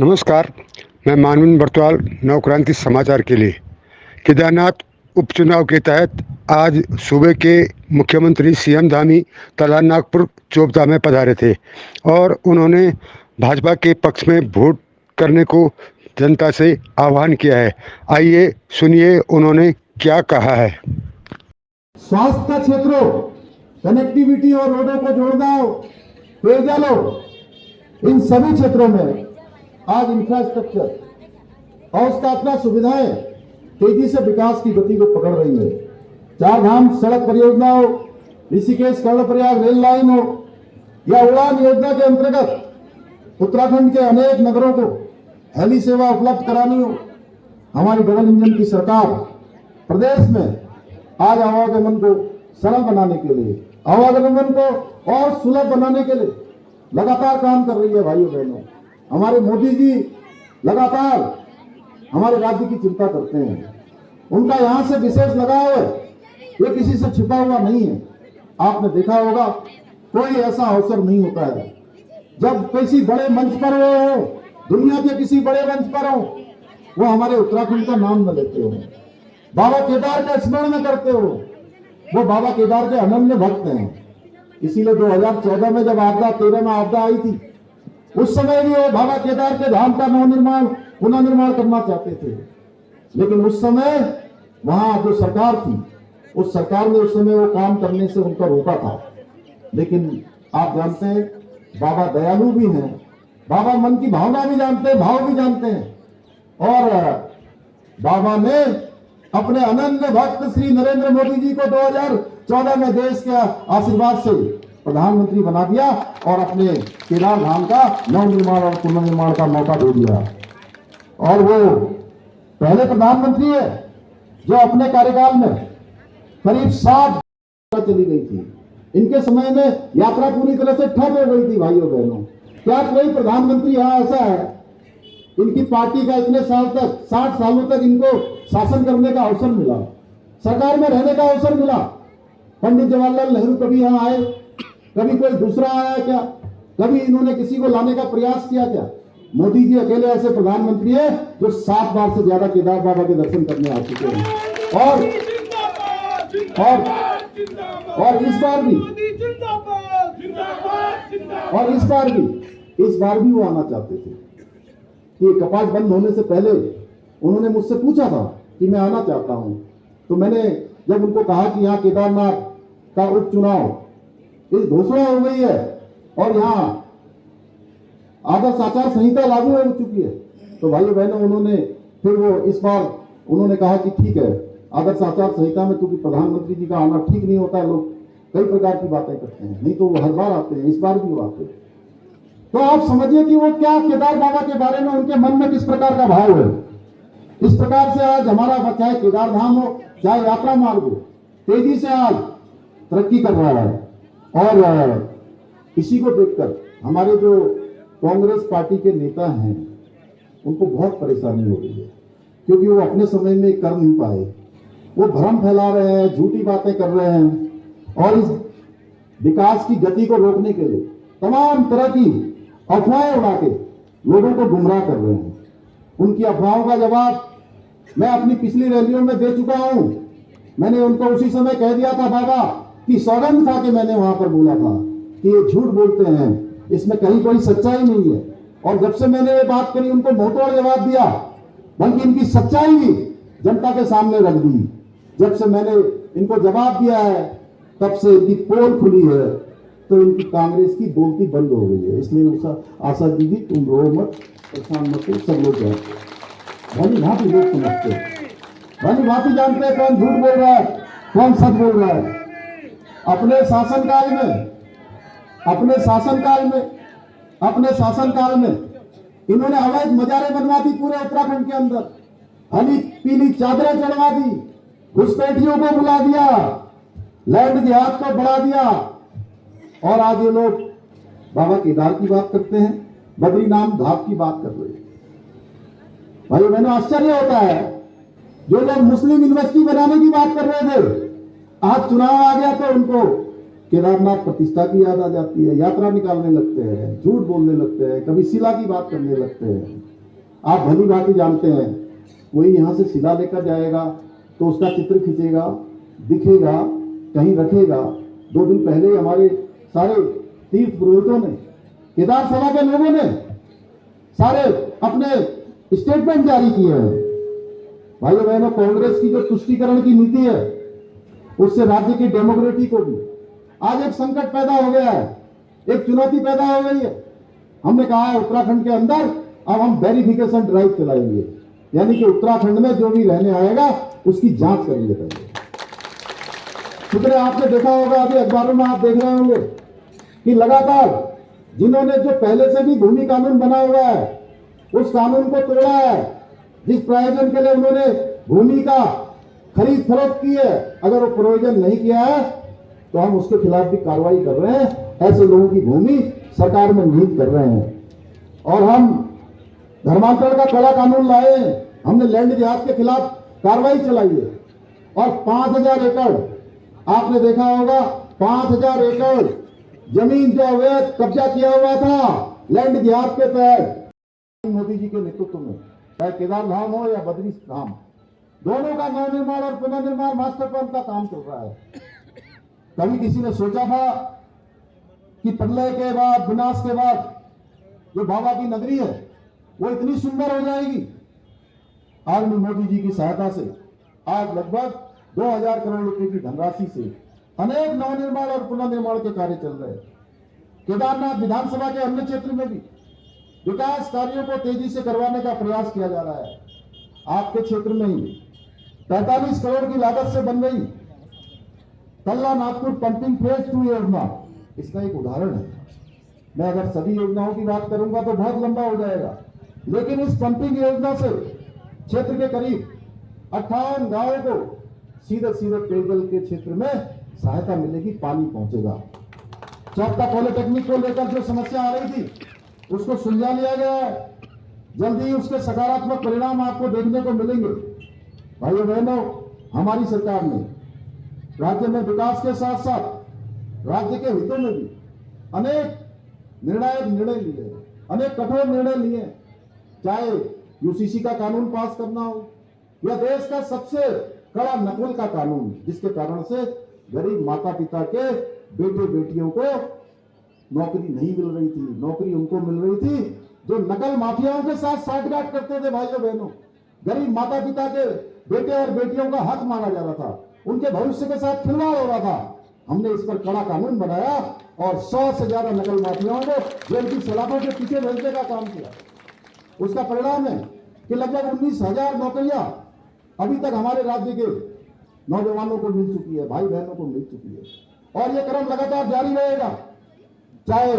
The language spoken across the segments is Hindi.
नमस्कार, मैं मानवीन बर्तवाल नवक्रांति समाचार के लिए। केदारनाथ उपचुनाव के तहत आज सूबे के मुख्यमंत्री सीएम धामी तलान नागपुर चोपता में पधारे थे और उन्होंने भाजपा के पक्ष में वोट करने को जनता से आह्वान किया है। आइए सुनिए उन्होंने क्या कहा है। स्वास्थ्य क्षेत्रों, कनेक्टिविटी और रोडों को जोड़ना, पेयजल, इन सभी क्षेत्रों में आज इंफ्रास्ट्रक्चर और स्थापना सुविधाएं तेजी से विकास की गति को पकड़ रही है। चार धाम सड़क परियोजना हो, ऋषिकेश कर्णप्रयाग रेल लाइन हो या उड़ान योजना के अंतर्गत उत्तराखंड के अनेक नगरों को हेली सेवा उपलब्ध करानी हो, हमारी डबल इंजन की सरकार प्रदेश में आज आवागमन को सरल बनाने के लिए, आवागमन को और सुलभ बनाने के लिए लगातार काम कर रही है। भाइयों बहनों, हमारे मोदी जी लगातार हमारे राज्य की चिंता करते हैं। उनका यहां से विशेष लगाव है, ये किसी से छिपा हुआ नहीं है। आपने देखा होगा, कोई ऐसा अवसर नहीं होता है जब किसी बड़े मंच पर हो, दुनिया के किसी बड़े मंच पर हो, वो हमारे उत्तराखंड का नाम न लेते हो, बाबा केदार का स्मरण न करते हो। वो बाबा केदार के अनन्य भक्त हैं। इसीलिए 2014 में जब आपदा 13 में आपदा आई थी, उस समय भी वो बाबा केदार के धाम का नवनिर्माण पुनर्निर्माण करना चाहते थे, लेकिन उस समय वहां जो सरकार थी, उस सरकार ने उस समय वो काम करने से उनको रोका था। लेकिन आप जानते हैं, बाबा दयालु भी हैं, बाबा मन की भावना भी जानते हैं, भाव भी जानते हैं। और बाबा ने अपने अनन्य भक्त श्री नरेंद्र मोदी जी को 2014 में देश के आशीर्वाद से प्रधानमंत्री बना दिया और अपने केदार धाम का नवनिर्माण और पुनर्निर्माण का मौका दे दिया। और वो पहले प्रधानमंत्री है जो अपने कार्यकाल में करीब 60 चली गई थी। इनके समय में यात्रा पूरी तरह से ठप हो गई थी। भाइयों बहनों, क्या कोई प्रधानमंत्री यहाँ ऐसा है, इनकी पार्टी का इतने साल तक 60 सालों तक इनको शासन करने का अवसर मिला, सरकार में रहने का अवसर मिला? पंडित जवाहरलाल नेहरू कभी यहाँ आए? कभी कोई दूसरा आया क्या? कभी इन्होंने किसी को लाने का प्रयास किया क्या? मोदी जी अकेले ऐसे प्रधानमंत्री है जो 7 बार से ज्यादा केदार बाबा के दर्शन करने आ चुके हैं। और इस बार भी वो आना चाहते थे कि कपाट बंद होने से पहले उन्होंने मुझसे पूछा था कि मैं आना चाहता हूं। तो मैंने जब उनको कहा कि यहाँ केदारनाथ का उपचुनाव इस घोषणा हो गई है और यहाँ आदर्श आचार संहिता लागू हो चुकी है, तो भाइयों बहनों, उन्होंने फिर वो इस बार उन्होंने कहा कि ठीक है, आदर्श आचार संहिता में क्योंकि प्रधानमंत्री जी का आना ठीक नहीं होता है, लोग कई प्रकार की बातें करते हैं, नहीं तो वो हर बार आते हैं, इस बार भी वो आते हैं। तो आप समझिए कि वो क्या केदार बाबा के बारे में उनके मन में किस प्रकार का भाव है। इस प्रकार से आज हमारा चाहे केदार धाम हो, चाहे यात्रा मार्ग हो, तेजी से आज तरक्की कर रहा है। और इसी को देखकर हमारे जो कांग्रेस पार्टी के नेता हैं, उनको बहुत परेशानी हो रही है, क्योंकि वो अपने समय में कर नहीं पाए। वो भ्रम फैला रहे हैं, झूठी बातें कर रहे हैं और इस विकास की गति को रोकने के लिए तमाम तरह की अफवाहें उड़ा के लोगों को गुमराह कर रहे हैं। उनकी अफवाहों का जवाब मैं अपनी पिछली रैलियों में दे चुका हूं। मैंने उनको उसी समय कह दिया था बाबा कि सौगंध खा के मैंने वहां पर बोला था कि ये झूठ बोलते हैं, इसमें कहीं कोई सच्चाई नहीं है। और जब से मैंने ये बात करी, उनको मुंहतोड़ जवाब दिया, बल्कि इनकी सच्चाई भी जनता के सामने रख दी। जब से मैंने इनको जवाब दिया है, तब से इनकी पोल खुली है, तो इनकी कांग्रेस की बोलती बंद हो गई है। इसलिए आशा दीदी, तुम रो मत, परेशान मत हो, सब लोग भली भांति लोग समझते हैं, भली भांति जानते हैं कौन झूठ बोल रहा है, कौन सच बोल रहा है। अपने शासनकाल में इन्होंने अवैध मजारे बनवा दी पूरे उत्तराखंड के अंदर, हरी पीली चादरें चढ़वा दी, घुसपैठियों को बुला दिया, लैंड जिहाद को बढ़ा दिया। और आज ये लोग बाबा केदार की बात करते हैं, बद्रीनाथ धाम की बात कर रहे हैं। भाई मैंने आश्चर्य होता है, जो लोग मुस्लिम यूनिवर्सिटी बनाने की बात कर रहे थे, आज चुनाव आ गया तो उनको केदारनाथ प्रतिष्ठा की याद आ जाती है, यात्रा निकालने लगते हैं, झूठ बोलने लगते हैं, कभी शिला की बात करने लगते हैं। आप भली भांति जानते हैं, कोई यहाँ से शिला लेकर जाएगा तो उसका चित्र खींचेगा, दिखेगा, कहीं रखेगा। 2 दिन पहले ही हमारे सारे तीर्थ पुरोहितों ने, केदार सभा के लोगों ने सारे अपने स्टेटमेंट जारी किए हैं। भाइयों बहनों, कांग्रेस की जो तुष्टीकरण की नीति है उससे राज्य की डेमोक्रेसी को भी आज एक संकट पैदा हो गया है, एक चुनौती पैदा हो गई है। हमने कहा है उत्तराखंड के अंदर अब हम वेरिफिकेशन ड्राइव चलाएंगे, यानी कि उत्तराखंड में जो भी रहने आएगा उसकी जांच करेंगे पहले। सुधरे आपने देखा होगा, अभी अखबारों में आप देख रहे होंगे कि लगातार जिन्होंने जो पहले से भी भूमि कानून बना हुआ है उस कानून को तोड़ा है, जिस प्रयोजन के लिए उन्होंने भूमि का खरीद फरोख्त की है, अगर वो प्रयोजन नहीं किया है तो हम उसके खिलाफ भी कार्रवाई कर रहे हैं। ऐसे लोगों की भूमि सरकार में निहित कर रहे हैं। और हम धर्मांतरण का कड़ा कानून लाए हैं, हमने लैंड जिहाद के खिलाफ कार्रवाई चलाई है। और 5000 एकड़ आपने देखा होगा, 5000 एकड़ जमीन जो अवैध कब्जा किया हुआ था लैंड जिहाद के तहत मोदी जी के नेतृत्व में, चाहे केदार धाम हो या बद्री धाम, दोनों का नवनिर्माण और पुनर्निर्माण मास्टर प्लान का काम चल रहा है। कभी किसी ने सोचा था कि प्रलय के बाद, विनाश के बाद जो बाबा की नगरी है वो इतनी सुंदर हो जाएगी? आदरणीय मोदी जी की सहायता से आज लगभग 2000 करोड़ रुपए की धनराशि से अनेक नवनिर्माण और पुनर्निर्माण के कार्य चल रहे हैं। केदारनाथ विधानसभा के अन्य क्षेत्र में भी विकास कार्यों को तेजी से करवाने का प्रयास किया जा रहा है। आपके क्षेत्र में ही 45 करोड़ की लागत से बन रही तल्ला नागपुर पंपिंग फेज 2 योजना इसका एक उदाहरण है। मैं अगर सभी योजनाओं की बात करूंगा तो बहुत लंबा हो जाएगा, लेकिन इस पंपिंग योजना से क्षेत्र के करीब 58 गांवों को सीधे सीधे पेयजल के क्षेत्र में सहायता मिलेगी, पानी पहुंचेगा। चौथा पॉलिटेक्निक को लेकर जो समस्या आ रही थी उसको सुलझा लिया गया है। जल्दी ही उसके सकारात्मक परिणाम आपको देखने को मिलेंगे। भाइयों बहनों, हमारी सरकार ने राज्य में विकास के साथ साथ राज्य के हितों में भी अनेक निर्णायक निर्णय लिए, अनेक कठोर निर्णय लिए। चाहे यूसीसी का कानून पास करना हो या देश का सबसे कड़ा नकल का कानून, जिसके कारण से गरीब माता पिता के बेटे बेटियों को नौकरी नहीं मिल रही थी, नौकरी उनको मिल रही थी जो नकल माफियाओं के साथ साठगांठ करते थे। भाइयों बहनों, गरीब माता पिता के बेटे और बेटियों का हक माना जा रहा था, उनके भविष्य के साथ खिलवाड़ हो रहा था। हमने इस पर कड़ा कानून बनाया और 100 से ज्यादा नकल माफियाओं को जेल की सलाखों के पीछे भेजने का काम किया। उसका परिणाम है कि लगभग 19,000 नौकरियां अभी तक हमारे राज्य के नौजवानों को मिल चुकी है, भाई बहनों को मिल चुकी है। और यह क्रम लगातार जारी रहेगा। चाहे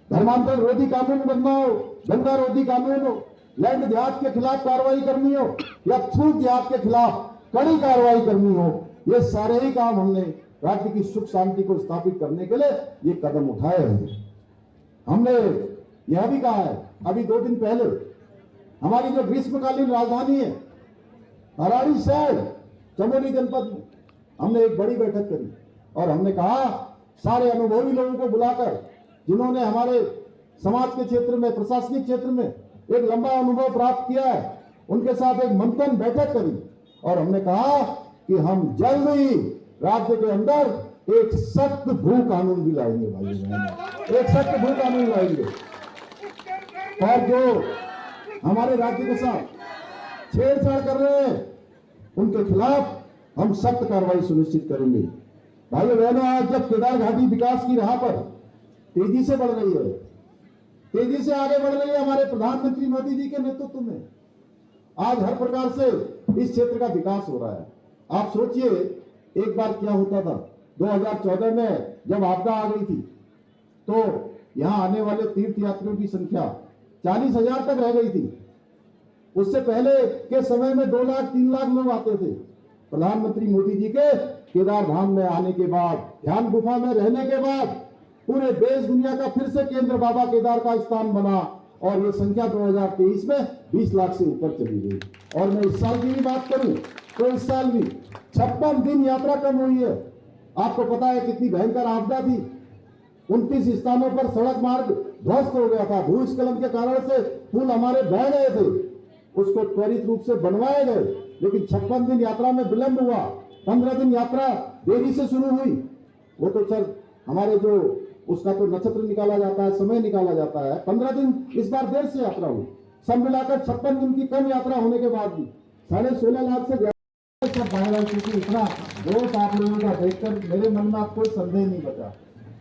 धर्मांतरण रोधी कानून बनना हो, दंगा रोधी कानून हो, लैंड जिहाद के खिलाफ कार्रवाई करनी हो या छूत जिहाद के खिलाफ कड़ी कार्रवाई करनी हो, ये सारे ही काम हमने राज्य की सुख शांति को स्थापित करने के लिए ये कदम उठाए हैं। हमने यह भी कहा है, अभी 2 दिन पहले हमारी जो ग्रीष्मकालीन राजधानी है हराड़ी शहर चमोली जनपद में हमने एक बड़ी बैठक करी और हमने कहा सारे अनुभवी लोगों को बुलाकर, जिन्होंने हमारे समाज के क्षेत्र में, प्रशासनिक क्षेत्र में एक लंबा अनुभव प्राप्त किया है, उनके साथ एक मंथन बैठक करी और हमने कहा कि हम जल्द ही राज्य के अंदर एक सख्त भू कानून भी लाएंगे। भाई एक सख्त भू कानून लाएंगे और जो हमारे राज्य के साथ छेड़छाड़ कर रहे हैं उनके खिलाफ हम सख्त कार्रवाई सुनिश्चित करेंगे। भाइयों बहनों, आज जब केदार घाटी विकास की राह पर तेजी से बढ़ रही है, तेजी से आगे बढ़ रही है हमारे प्रधानमंत्री मोदी जी के नेतृत्व में, आज हर प्रकार से इस क्षेत्र का विकास हो रहा है। आप सोचिए, एक बार क्या होता था, 2014 में जब आपदा आ गई थी तो यहां आने वाले तीर्थ यात्रियों की संख्या 40,000 तक रह गई थी। उससे पहले के समय में 2 लाख 3 लाख लोग आते थे। प्रधानमंत्री मोदी जी के केदार धाम में आने के बाद, ध्यान गुफा में रहने के बाद पूरे देश दुनिया का फिर से केंद्र बाबा केदार का स्थान बना और ये संख्या 2023 में 20 लाख से ऊपर चली गई। और मैं इस साल की भी बात करूं तो इस साल भी 56 दिन यात्रा कम हुई है। आपको पता है कितनी भयंकर आपदा थी, 29 स्थानों पर सड़क मार्ग ध्वस्त हो गया था। भूस्खलन के कारण से पुल हमारे बह गए थे, उसको त्वरित रूप से बनवाए गए, लेकिन 56 दिन यात्रा में विलंब हुआ। 15 दिन यात्रा देरी से शुरू हुई। वो तो सर हमारे जो उसका तो नक्षत्र निकाला जाता है, समय निकाला जाता है। 15 दिन इस बार देर से यात्रा हुई। सब मिलाकर 56 दिन की कम यात्रा होने के बाद भी 16.5 लाख से सब बाहर, क्योंकि इतना दोष आप लोगों का देखकर मेरे मन में आप कोई संदेह नहीं बचा।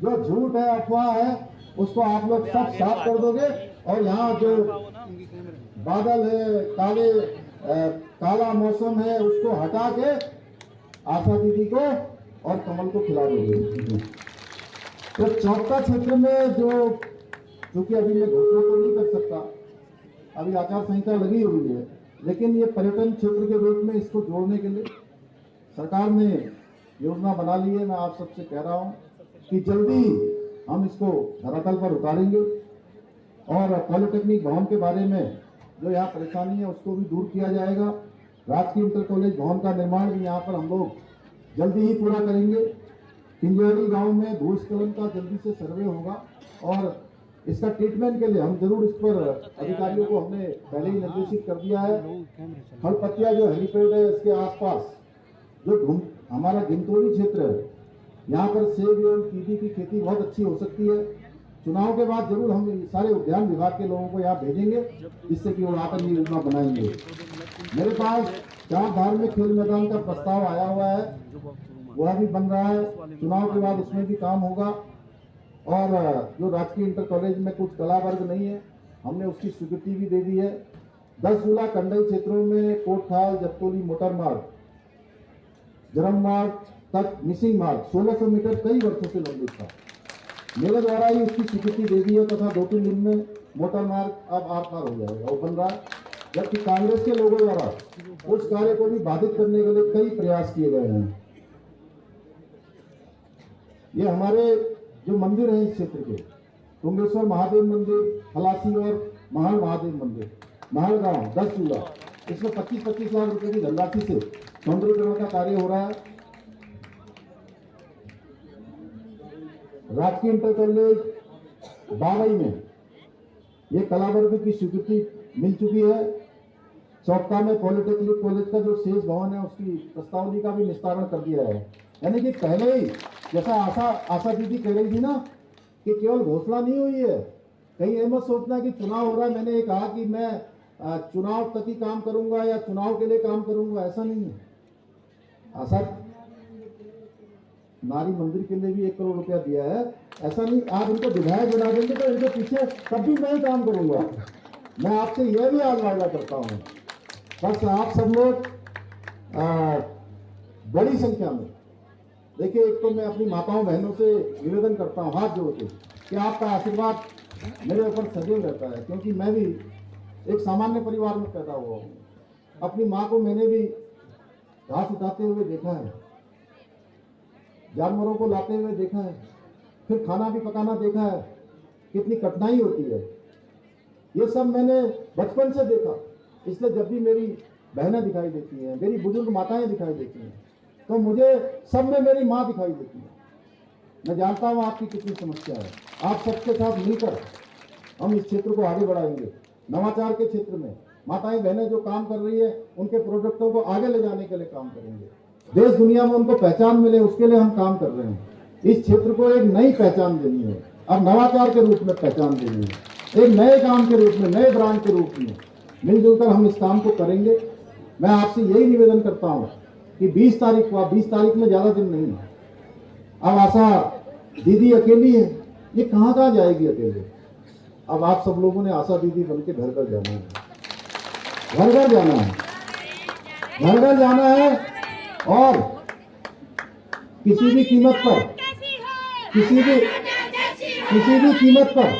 जो झूठ है, अफवाह है, उसको आप लोग सब साफ कर दोगे। और यहाँ जो बादल है, काला मौसम है, उसको हटा के आशा दीदी को और कमल को खिला दोगे। तो चौथा क्षेत्र में जो, क्योंकि अभी मैं घोषणा तो नहीं कर सकता, अभी आचार संहिता लगी हुई है, लेकिन ये पर्यटन क्षेत्र के रूप में इसको जोड़ने के लिए सरकार ने योजना बना ली है। मैं आप सबसे कह रहा हूँ कि जल्दी हम इसको धरातल पर उतारेंगे और पॉलिटेक्निक भवन के बारे में जो यहाँ परेशानी है उसको भी दूर किया जाएगा। राजकीय इंटर कॉलेज भवन का निर्माण भी यहाँ पर हम लोग जल्दी ही पूरा करेंगे। किंजौरी गांव में भूस्खलन का जल्दी से सर्वे होगा और इसका ट्रीटमेंट के लिए हम जरूर इस पर अधिकारियों को हमने पहले ही निर्देशित कर दिया है। खलपतिया जो हेलीपैड है इसके आसपास जो हमारा घिंतोली क्षेत्र है, यहाँ पर सेब एवं कीवी की खेती बहुत अच्छी हो सकती है। चुनाव के बाद जरूर हम सारे उद्यान विभाग के लोगों को यहाँ भेजेंगे, जिससे कि वो आकर ये योजना बनाएंगे। मेरे पास 4 धार्मिक खेल मैदान का प्रस्ताव आया हुआ है, वह भी बन रहा है। चुनाव के बाद उसमें भी काम होगा। और जो राजकीय इंटर कॉलेज में कुछ कला वर्ग नहीं है, हमने उसकी स्वीकृति भी दे दी है। 10 जिला कंडई क्षेत्रों में कोटखाल, जपतोली मोटर मार्ग, जरम मार्ग तक मिसिंग मार्ग 1600 मीटर कई वर्षों से लंबित था। मेरे द्वारा ही उसकी स्वीकृति दे दी है तथा 2-3 दिन में मोटर मार्ग अब आर पार हो जाएगा, वो बन रहा है। जबकि कांग्रेस के लोगों द्वारा उस कार्य को भी बाधित करने के लिए कई प्रयास किए गए हैं। ये हमारे जो मंदिर है इस क्षेत्र के, कुंभेश्वर महादेव मंदिर, हलासी और महाल महादेव मंदिर, महाल गांव 10 चूल्हा, इसमें 25-25 लाख रुपए की धनराशि से सौंदर्यीकरण का कार्य हो रहा है। राजकीय इंटर कॉलेज बावई में ये कला वर्ग की स्वीकृति मिल चुकी है। चौथा में पॉलिटेक्निक कॉलेज का जो शेष भवन है उसकी प्रस्तावनी का भी निस्तारण कर दिया है। यानी कि पहले ही जैसा आशा दीदी कह रही थी ना कि केवल घोषणा नहीं हुई है। कहीं ये मत सोचना कि चुनाव हो रहा है, मैंने ये कहा कि मैं चुनाव तक ही काम करूंगा या चुनाव के लिए काम करूंगा, ऐसा नहीं है। आशा नारी मंदिर के लिए भी 1 करोड़ रुपया दिया है। ऐसा नहीं आप इनको विधायक बना देंगे तो इनके पीछे तब भी मैं ही काम करूंगा। मैं आपसे यह भी आज वादा करता हूँ, बस आप सब लोग बड़ी संख्या में देखिए। एक तो मैं अपनी माताओं बहनों से निवेदन करता हूँ हाथ जोड़ के कि आपका आशीर्वाद मेरे ऊपर सदैव रहता है, क्योंकि मैं भी एक सामान्य परिवार में पैदा हुआ हूँ। अपनी माँ को मैंने भी घास उठाते हुए देखा है, जानवरों को लाते हुए देखा है, फिर खाना भी पकाना देखा है, कितनी कठिनाई होती है। ये सब मैंने बचपन से देखा। इसलिए जब भी मेरी बहनें दिखाई देती हैं, मेरी बुजुर्ग माताएं दिखाई देती हैं, तो मुझे सब में मेरी माँ दिखाई देती है। मैं जानता हूँ आपकी कितनी समस्या है। आप सबके साथ मिलकर हम इस क्षेत्र को आगे बढ़ाएंगे। नवाचार के क्षेत्र में माताएं बहनें जो काम कर रही है, उनके प्रोडक्टों को आगे ले जाने के लिए काम करेंगे। देश दुनिया में उनको पहचान मिले, उसके लिए हम काम कर रहे हैं। इस क्षेत्र को एक नई पहचान देनी है, अब नवाचार के रूप में पहचान देनी है, एक नए काम के रूप में, नए ब्रांड के रूप में मिलजुल कर हम इस काम को करेंगे। मैं आपसे यही निवेदन करता हूँ कि 20 तारीख को, 20 तारीख में ज्यादा दिन नहीं है। अब आशा दीदी अकेली है, ये कहाँ जाएगी अकेले। अब आप सब लोगों ने आशा दीदी बन के घर घर जाना है, घर घर जाना है, घर घर जाना है। और किसी भी कीमत पर, किसी भी कीमत पर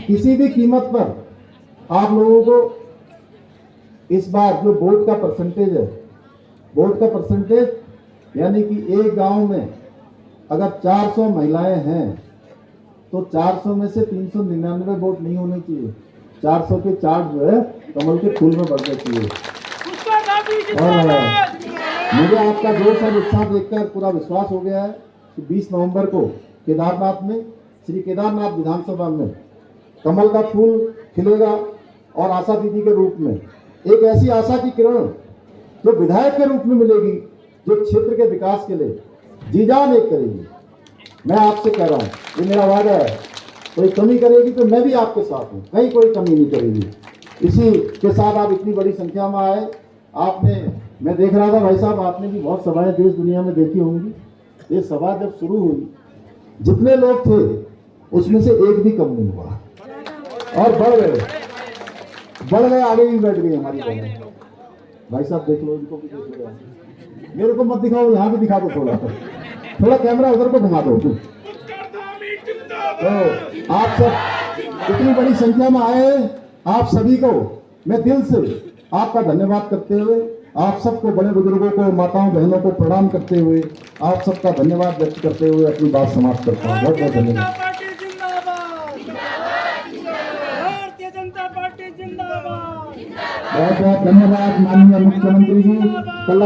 किसी भी कीमत पर आप लोगों को इस बार जो वोट का परसेंटेज है, वोट का परसेंटेज यानी कि एक गांव में अगर 400 महिलाएं हैं तो 400 में से 399 वोट नहीं होने चाहिए। 400 के 4 जो है कमल के फूल में बढ़ने चाहिए। और मुझे आपका जोश और उत्साह देखकर पूरा विश्वास हो गया है कि 20 नवंबर को केदारनाथ में, श्री केदारनाथ विधानसभा में कमल का फूल खिलेगा और आशा दीदी के रूप में एक ऐसी आशा की किरण जो विधायक के रूप में मिलेगी, जो क्षेत्र के विकास के लिए जी जान एक करेगी। मैं आपसे कह रहा हूँ, ये मेरा वादा है, कोई कमी करेगी तो मैं भी आपके साथ हूँ, कहीं कोई कमी नहीं करेगी। इसी के साथ आप इतनी बड़ी संख्या में आए। आपने, मैं देख रहा था भाई साहब, आपने भी बहुत सभाएं देश दुनिया में देखी होंगी। ये सभा जब शुरू हुई, जितने लोग थे उसमें से एक भी कम नहीं हुआ और बढ़ गए, आगे भी बैठ गई हमारी बहन। भाई साहब देख लो, इनको भी देख लो, मेरे को मत दिखाओ, यहाँ भी दिखा दो, थोड़ा कैमरा उधर को घुमा दो। तो आप सब इतनी बड़ी संख्या में आए, आप सभी को मैं दिल से आपका धन्यवाद करते हुए, आप सबको, बड़े बुजुर्गों को, माताओं बहनों को प्रणाम करते हुए, आप सबका धन्यवाद व्यक्त करते हुए अपनी बात समाप्त करता हूँ। बहुत बहुत धन्यवाद। भारतीय जनता पार्टी जिंदाबाद। बहुत बहुत धन्यवाद माननीय मुख्यमंत्री जी।